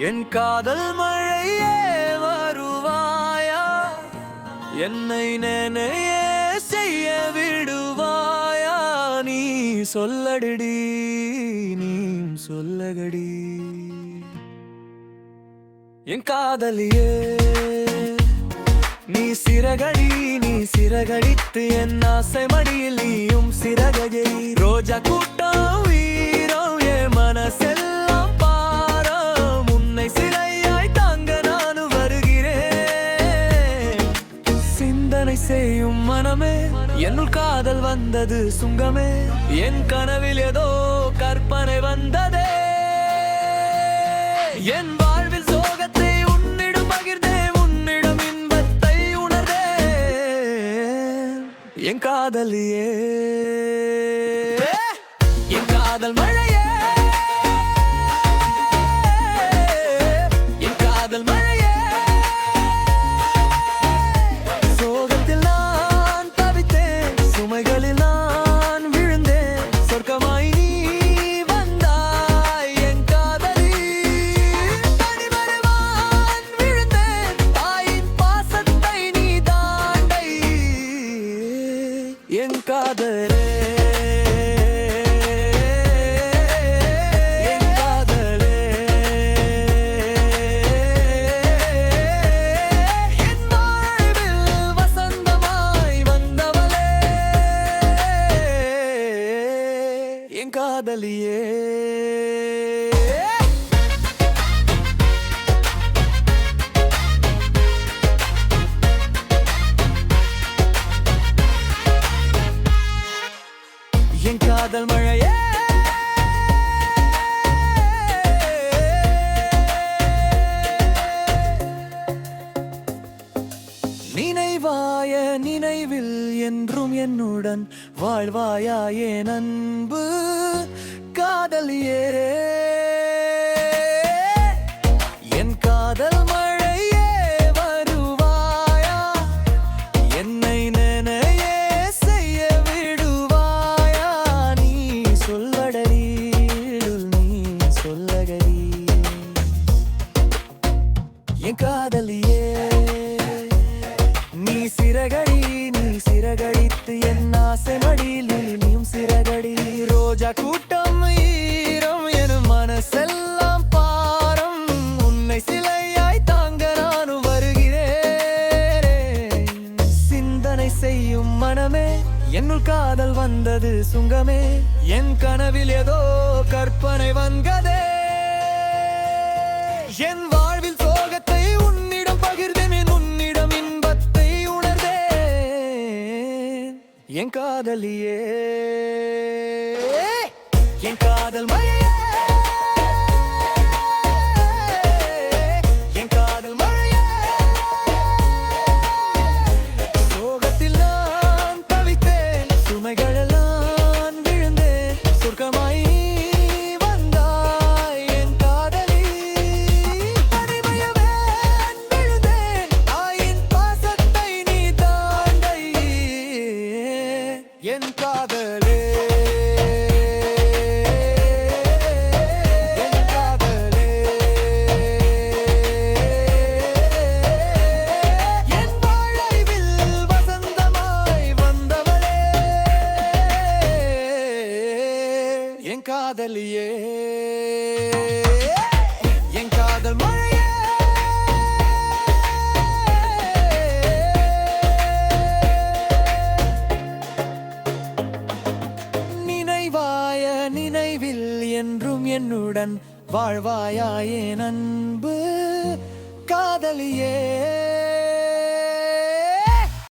என் காதல் மழையே வருவாயா, என்னை நினையே செய்ய விடுவாயா? நீ சொல்லடி, நீ சொல்லகடி. என் காதலியே நீ சிறகடி, நீ சிறகடித்து என் ஆசை மடியில் நீயும் சிறகடி. ரோஜா கூட்டம் வீரம் என் மனசெல்லாம் பாரம், உன்னை சிலையாய் தாங்க நானும் வருகிறேன். சிந்தனை செய்யும் மனமே, என்னுள் காதல் வந்தது சுங்கமே. என் கனவில் ஏதோ கற்பனை வந்ததே. என் வாழ்வில் சோகத்தை உன்னிடம் பகிர்ந்தேன், உன்னிடம் இன்பத்தை உணர்ந்தேன். என் காதலியே, என் காதல் மழையே, என் காதல் மழையே. சோகத்தில் நான் தவித்தேன், சுமைகளில் நான் விழுந்தேன். சொர்க்கமாய் நீ வந்தாய் என் காதலி. தனிமரமான் விழுந்தேன், தாயின் பாசத்தை நீ தாண்டை. என் காதலே, காதலியே. என் காதல் மழையே, நினைவாய நினைவில் என்றும் என்னுடன் வாழ்வாயா என் அன்பு காதலியே. என் காதல் மழையே வருவாயா, என்னை நினையே செய்ய விடுவாயா? நீ சொல்லடி, நீ சொல்லகடி. என் காதலியே நீ சிறகடி, நீ சிறகடித்து என் ஆசை மடியில் நீயும் சிறகடி. ரோஜா கூட்டம் ஈரம் என் மனசெல்லாம் பாரம், உன்னை சிலையாய் தாங்க நானும் வருகிறேன். சிந்தனை செய்யும் மனமே, என்னுள் காதல் வந்தது சுங்கமே. என் கனவில் ஏதோ கற்பனை வந்ததே. என் வாழ்வில் சோகத்தை உன்னிடம் பகிர்ந்தேன், உன்னிடம் இன்பத்தை உணர்ந்தேன். என் காதலியே, என் காதல் மழையே, என் காதல் மழையே. சோகத்தில் நான் தவித்தேன், சுமைகளெல்லாம் விழுந்தேன். சொர்க்கமாய் வந்தாய் என் காதலி. தனிமையவேன் விழுந்தேன், தாயின் பாசத்தை நீ தாண்டை. என் காதலே, என் காதலியே, என் காதல் மழையே. நினைவாய நினைவில் என்றும் என்னுடன் வாழ்வாயா என் அன்பு காதலியே.